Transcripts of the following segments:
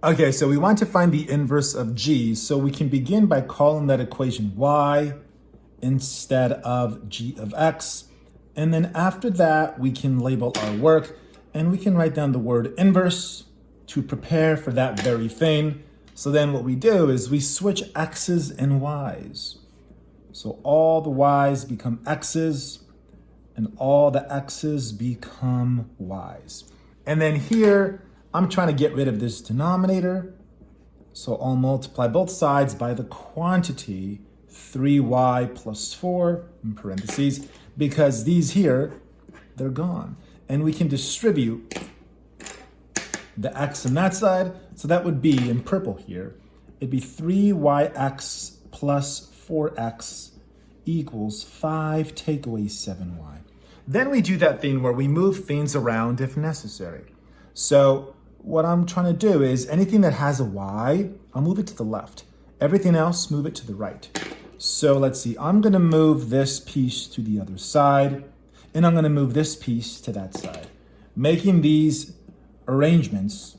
Okay, so we want to find the inverse of g, so we can begin by calling that equation y instead of g of x. And then after that, we can label our work and we can write down the word inverse to prepare for that very thing. So then what we do is we switch x's and y's. So all the y's become x's and all the x's become y's. And then here, I'm trying to get rid of this denominator. So I'll multiply both sides by the quantity 3y plus 4 in parentheses, because these here, they're gone. And we can distribute the x on that side. So that would be, in purple here, it'd be 3yx plus 4x equals 5 take away 7y. Then we do that thing where we move things around if necessary. So what I'm trying to do is anything that has a y, I'll move it to the left. Everything else, move it to the right. So let's see, I'm gonna move this piece to the other side, and I'm gonna move this piece to that side. Making these arrangements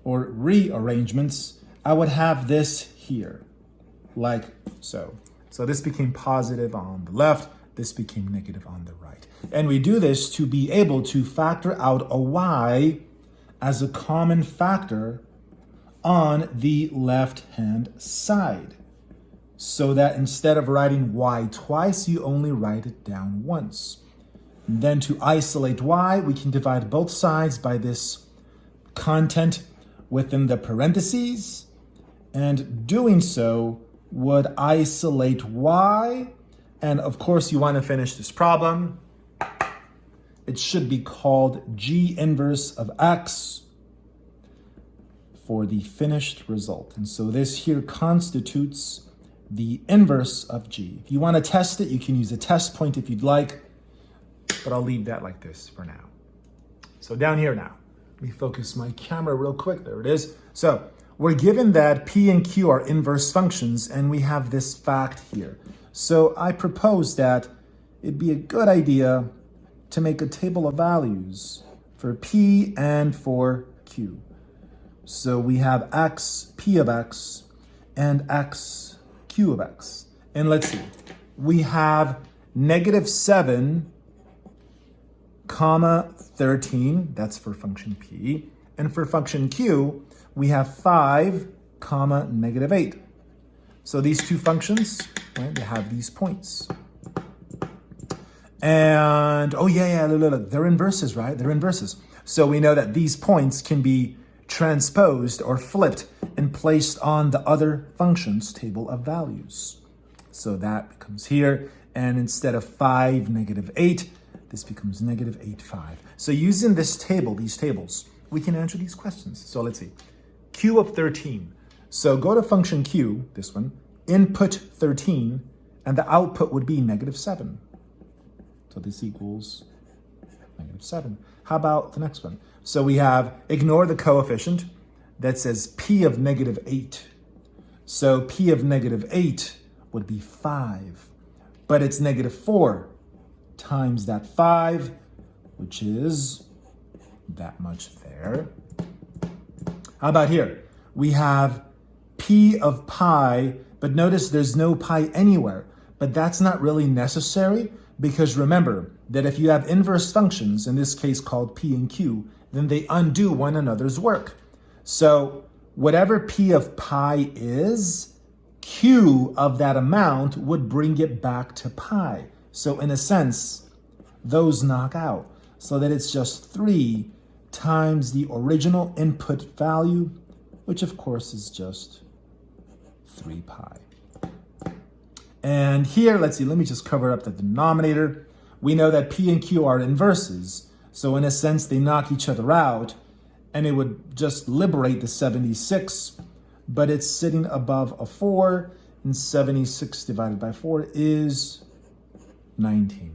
or rearrangements, I would have this here, like so. So this became positive on the left, this became negative on the right. And we do this to be able to factor out a y as a common factor on the left-hand side. So that instead of writing y twice, you only write it down once. And then to isolate y, we can divide both sides by this content within the parentheses, and doing so would isolate y. And of course, you want to finish this problem. It should be called g inverse of x for the finished result. And so this here constitutes the inverse of g. If you want to test it, you can use a test point if you'd like, but I'll leave that like this for now. So down here now, let me focus my camera real quick. There it is. So we're given that p and q are inverse functions, and we have this fact here. So I propose that it'd be a good idea to make a table of values for p and for q. So we have x, p of x, and x, q of x. And let's see, we have -7, 13, that's for function p. And for function q, we have 5, -8. So these two functions, right, they have these points. And, oh yeah, look, they're inverses, right? They're inverses. So we know that these points can be transposed or flipped and placed on the other function's table of values. So that becomes here, and instead of 5, -8, this becomes -8, 5. So using this table, these tables, we can answer these questions. So let's see, q of 13. So go to function q, this one, input 13, and the output would be -7. So this equals -7. How about the next one? So we have, ignore the coefficient that says p of -8. So p of -8 would be 5, but it's -4 times that 5, which is that much there. How about here? We have p of pi, but notice there's no pi anywhere, but that's not really necessary, because remember that if you have inverse functions, in this case called p and q, then they undo one another's work. So whatever p of pi is, q of that amount would bring it back to pi. So in a sense, those knock out, so that it's just 3 times the original input value, which of course is just 3 pi. And here, let's see, let me just cover up the denominator. We know that p and q are inverses, so in a sense, they knock each other out, and it would just liberate the 76, but it's sitting above a 4, and 76 divided by 4 is 19.